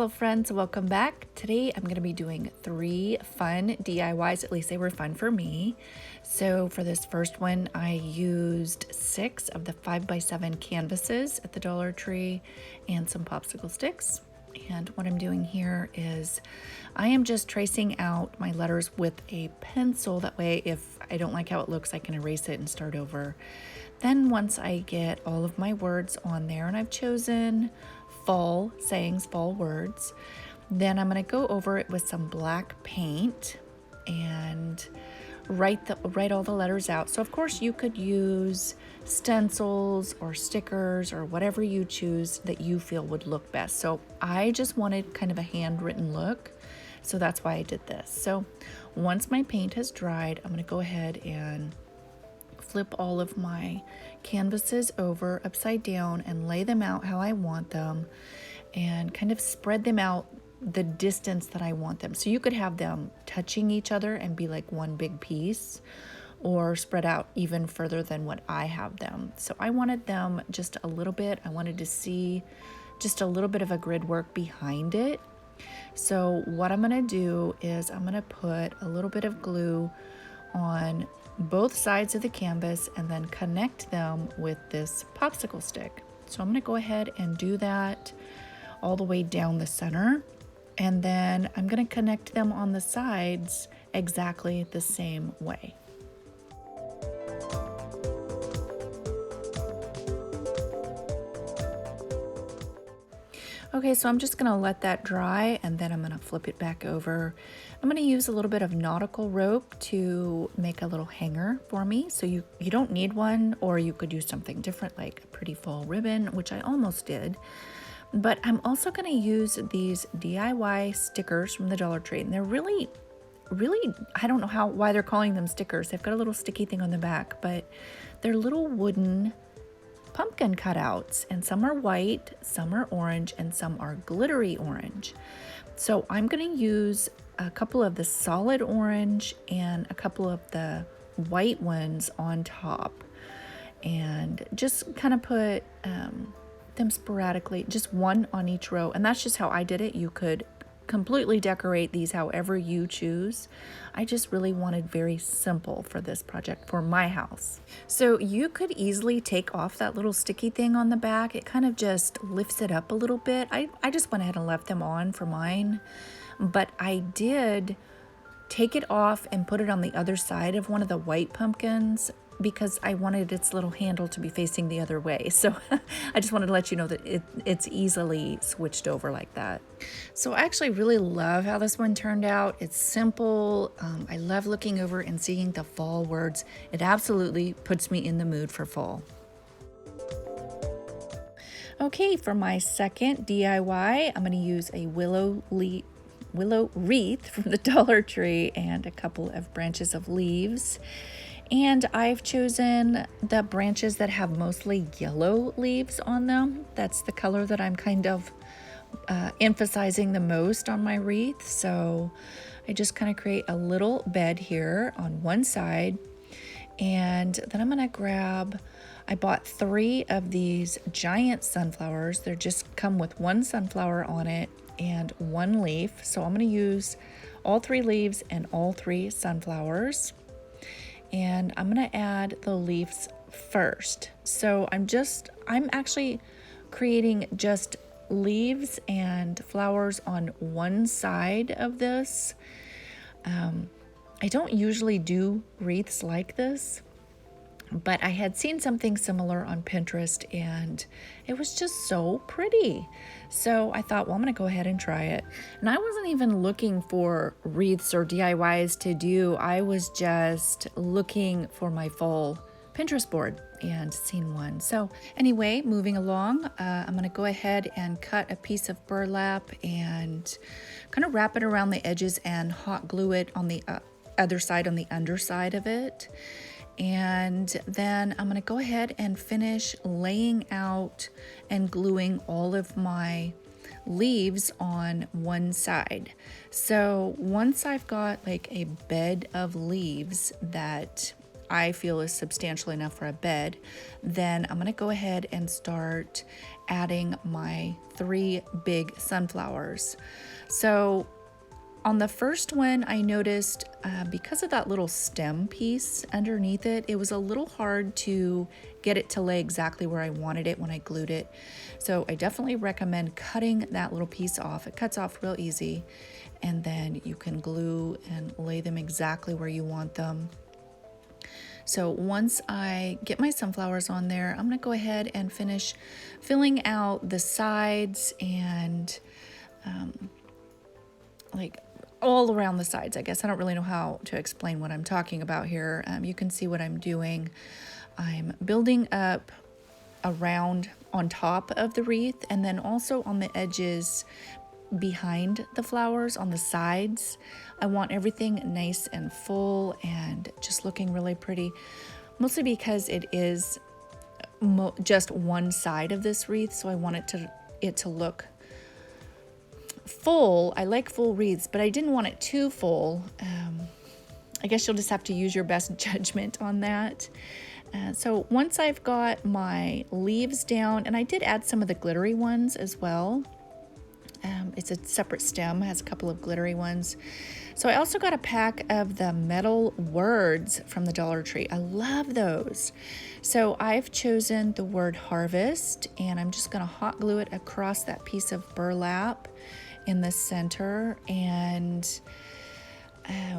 Hello friends, welcome back. Today I'm going to be doing 3 fun DIYs, at least they were fun for me. So for this first one, I used 6 of the 5x7 canvases at the Dollar Tree and some popsicle sticks. And what I'm doing here is I am just tracing out my letters with a pencil. That way, if I don't like how it looks, I can erase it and start over. Then once I get all of my words on there, and I've chosen fall sayings, fall words, then I'm going to go over it with some black paint and write all the letters out. So of course you could use stencils or stickers or whatever you choose that you feel would look best. So I just wanted kind of a handwritten look, so that's why I did this. So once my paint has dried, I'm going to go ahead and flip all of my canvases over upside down and lay them out how I want them and kind of spread them out the distance that I want them. So you could have them touching each other and be like one big piece, or spread out even further than what I have them. So I wanted them just a little bit. I wanted to see just a little bit of a grid work behind it. So what I'm going to do is I'm going to put a little bit of glue on both sides of the canvas and then connect them with this popsicle stick. So I'm going to go ahead and do that all the way down the center, and then I'm going to connect them on the sides exactly the same way. Okay, so I'm just gonna let that dry and then I'm gonna flip it back over. I'm gonna use a little bit of nautical rope to make a little hanger for me. So you don't need one, or you could use something different like a pretty fall ribbon, which I almost did. But I'm also gonna use these DIY stickers from the Dollar Tree, and they're really, I don't know why they're calling them stickers. They've got a little sticky thing on the back, but they're little wooden pumpkin cutouts, and some are white, some are orange, and some are glittery orange. So I'm going to use a couple of the solid orange and a couple of the white ones on top, and just kind of put them sporadically, just one on each row. And that's just how I did it. You could completely decorate these however you choose. I just really wanted very simple for this project for my house. So you could easily take off that little sticky thing on the back. It kind of just lifts it up a little bit. I just went ahead and left them on for mine, but I did take it off and put it on the other side of one of the white pumpkins because I wanted its little handle to be facing the other way. So I just wanted to let you know that it's easily switched over like that. So I actually really love how this one turned out. It's simple. I love looking over and seeing the fall words. It absolutely puts me in the mood for fall. Okay, for my second DIY, I'm going to use a willow wreath from the Dollar Tree and a couple of branches of leaves. And I've chosen the branches that have mostly yellow leaves on them. That's the color that I'm kind of emphasizing the most on my wreath. So I just kind of create a little bed here on one side. And then I'm going to I bought 3 of these giant sunflowers. They just come with one sunflower on it and one leaf. So I'm going to use all 3 leaves and all 3 sunflowers. And I'm going to add the leaves first. So I'm actually creating just leaves and flowers on one side of this. I don't usually do wreaths like this, but I had seen something similar on Pinterest and it was just so pretty. So I thought, well, I'm going to go ahead and try it. And I wasn't even looking for wreaths or DIYs to do. I was just looking for my fall Pinterest board and seen one. So anyway, moving along, I'm going to go ahead and cut a piece of burlap and kind of wrap it around the edges and hot glue it on the other side, on the underside of it. And then I'm going to go ahead and finish laying out and gluing all of my leaves on one side. So once I've got like a bed of leaves that I feel is substantial enough for a bed, then I'm gonna go ahead and start adding my 3 big sunflowers. So on the first one, I noticed because of that little stem piece underneath it, it was a little hard to get it to lay exactly where I wanted it when I glued it. So I definitely recommend cutting that little piece off. It cuts off real easy, and then you can glue and lay them exactly where you want them. So once I get my sunflowers on there, I'm gonna go ahead and finish filling out the sides and like all around the sides, I guess. I don't really know how to explain what I'm talking about here. You can see what I'm doing. I'm building up around on top of the wreath, and then also on the edges behind the flowers on the sides. I want everything nice and full and just looking really pretty, mostly because it is just one side of this wreath, so I want it to look full. I like full wreaths, but I didn't want it too full. I guess you'll just have to use your best judgment on that. So once I've got my leaves down, and I did add some of the glittery ones as well. It's a separate stem, has a couple of glittery ones. So I also got a pack of the metal words from the Dollar Tree. I love those. So I've chosen the word harvest, and I'm just gonna hot glue it across that piece of burlap in the center. And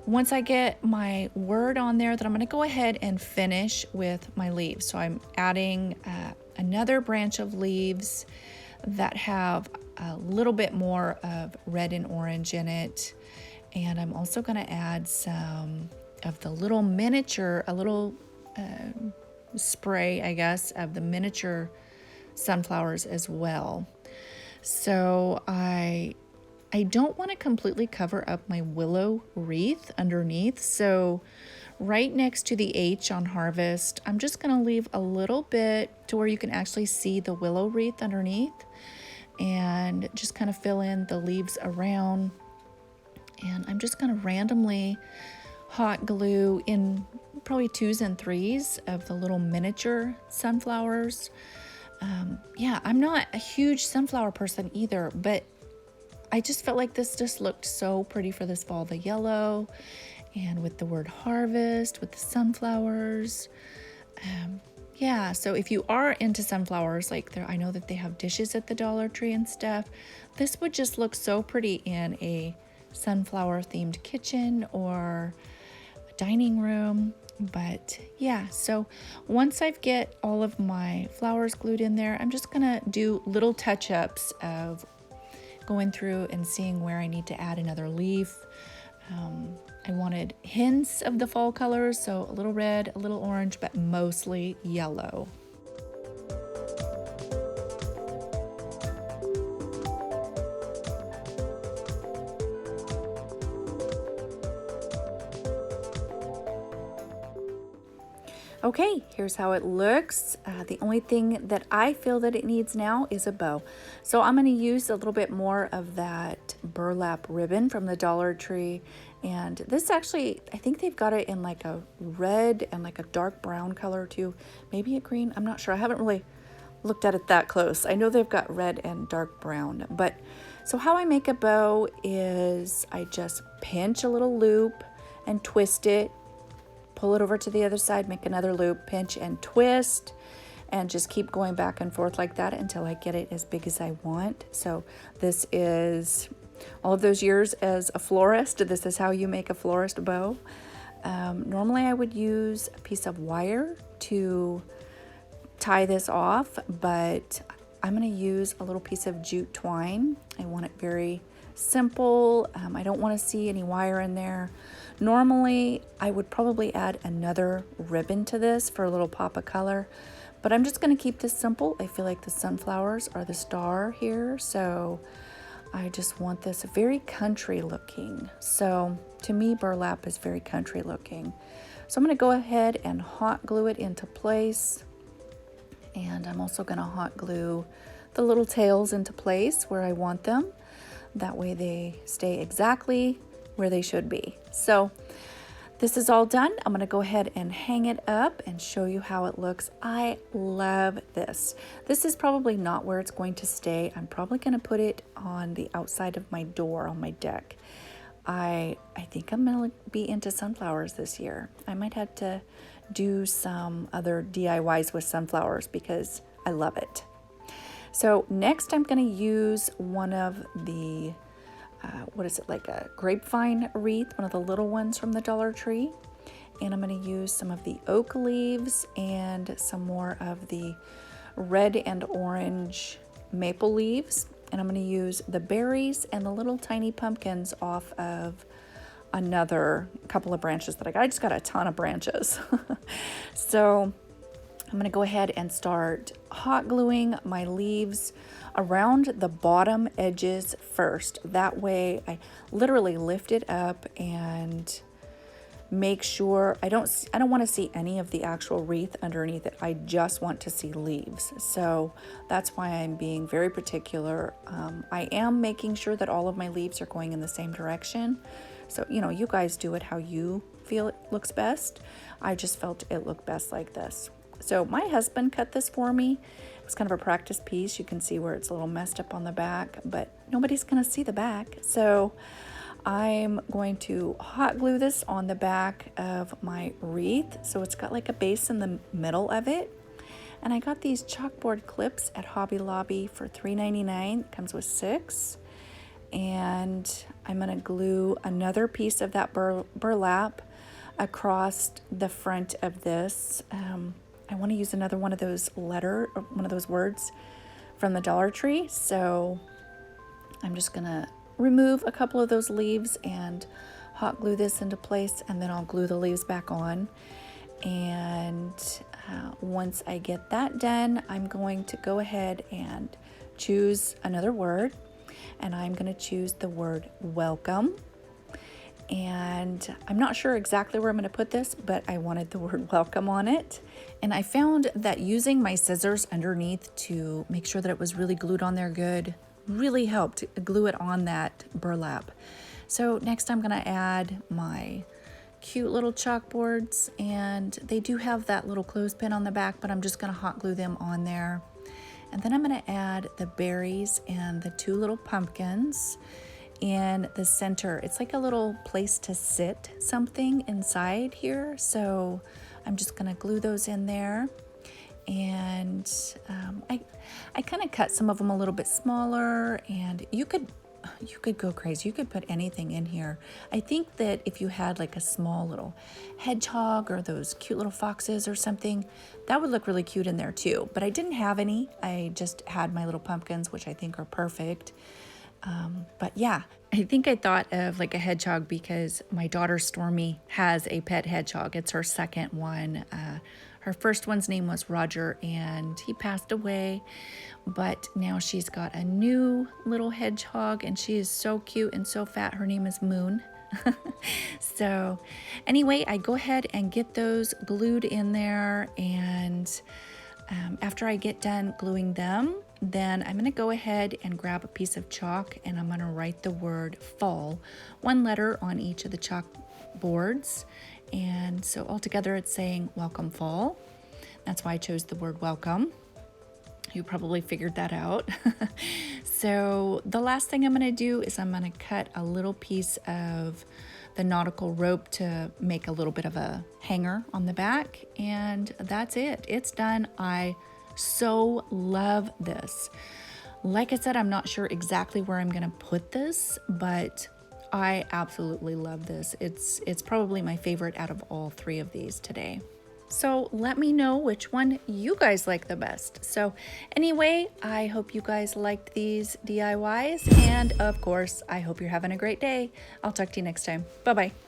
once I get my word on there, then I'm gonna go ahead and finish with my leaves. So I'm adding another branch of leaves that have a little bit more of red and orange in it. And I'm also gonna add some of the little miniature, a little spray, I guess, of the miniature sunflowers as well. So I don't want to completely cover up my willow wreath underneath. So right next to the H on harvest, I'm just going to leave a little bit to where you can actually see the willow wreath underneath, and just kind of fill in the leaves around. And I'm just going to randomly hot glue in probably 2s and 3s of the little miniature sunflowers. Yeah, I'm not a huge sunflower person either, but I just felt like this just looked so pretty for this fall. The yellow, and with the word harvest, with the sunflowers. Yeah, so if you are into sunflowers, like I know that they have dishes at the Dollar Tree and stuff, this would just look so pretty in a sunflower themed kitchen or a dining room. But yeah, so once I get all of my flowers glued in there, I'm just gonna do little touch-ups of going through and seeing where I need to add another leaf. I wanted hints of the fall colors, so a little red, a little orange, but mostly yellow. Okay, here's how it looks. The only thing that I feel that it needs now is a bow. So I'm gonna use a little bit more of that burlap ribbon from the Dollar Tree. And this actually, I think they've got it in like a red and like a dark brown color too. Maybe a green, I'm not sure. I haven't really looked at it that close. I know they've got red and dark brown. But so how I make a bow is I just pinch a little loop and twist it, pull it over to the other side, make another loop, pinch and twist, and just keep going back and forth like that until I get it as big as I want. So this is all of those years as a florist. This is how you make a florist bow. Normally I would use a piece of wire to tie this off, but I'm going to use a little piece of jute twine. I want it very simple. I don't want to see any wire in there. Normally I would probably add another ribbon to this for a little pop of color, but I'm just going to keep this simple. I feel like the sunflowers are the star here, so I just want this very country looking. So to me, burlap is very country looking. So I'm going to go ahead and hot glue it into place. And I'm also going to hot glue the little tails into place where I want them. That way they stay exactly where they should be. So This is all done. I'm gonna go ahead and hang it up and show you how it looks. I love this. This is probably not where it's going to stay. I'm probably gonna put it on the outside of my door on my deck. I think I'm gonna be into sunflowers this year. I might have to do some other DIYs with sunflowers because I love it. So next I'm gonna use one of the what is it, like a grapevine wreath, one of the little ones from the Dollar Tree. And I'm going to use some of the oak leaves and some more of the red and orange maple leaves. And I'm going to use the berries and the little tiny pumpkins off of another couple of branches that I got. I just got a ton of branches. So I'm going to go ahead and start hot gluing my leaves around the bottom edges first. That way I literally lift it up and make sure I don't want to see any of the actual wreath underneath it. I just want to see leaves. So that's why I'm being very particular. I am making sure that all of my leaves are going in the same direction. So, you guys do it how you feel it looks best. I just felt it looked best like this. So my husband cut this for me. It's kind of a practice piece. You can see where it's a little messed up on the back, but nobody's gonna see the back. So I'm going to hot glue this on the back of my wreath. So it's got like a base in the middle of it. And I got these chalkboard clips at Hobby Lobby for $3.99. It comes with 6. And I'm gonna glue another piece of that burlap across the front of this. I want to use another one of those words from the Dollar Tree. So I'm just gonna remove a couple of those leaves and hot glue this into place, and then I'll glue the leaves back on. And once I get that done, I'm going to go ahead and choose another word, and I'm going to choose the word welcome. And I'm not sure exactly where I'm going to put this, but I wanted the word welcome on it. And I found that using my scissors underneath to make sure that it was really glued on there good really helped glue it on that burlap. So next I'm going to add my cute little chalkboards, and they do have that little clothespin on the back, but I'm just going to hot glue them on there. And then I'm going to add the berries and the 2 little pumpkins in the center. It's like a little place to sit something inside here. So I'm just gonna glue those in there. And I kind of cut some of them a little bit smaller, and you could go crazy. You could put anything in here. I think that if you had like a small little hedgehog or those cute little foxes or something, that would look really cute in there too. But I didn't have any. I just had my little pumpkins, which I think are perfect. But yeah, I think I thought of like a hedgehog because my daughter Stormy has a pet hedgehog. It's her second one. Her first one's name was Roger, and he passed away, but now she's got a new little hedgehog, and she is so cute and so fat. Her name is Moon. So anyway, I go ahead and get those glued in there, and after I get done gluing them, then I'm going to go ahead and grab a piece of chalk, and I'm going to write the word fall, 1 letter on each of the chalk boards. And so altogether it's saying welcome fall. That's why I chose the word welcome. You probably figured that out. So the last thing I'm going to do is I'm going to cut a little piece of the nautical rope to make a little bit of a hanger on the back, and that's it. It's done. I so love this. Like I said, I'm not sure exactly where I'm gonna put this, but I absolutely love this. It's probably my favorite out of all 3 of these today. So let me know which one you guys like the best. So anyway, I hope you guys liked these DIYs, and of course, I hope you're having a great day. I'll talk to you next time. Bye-bye.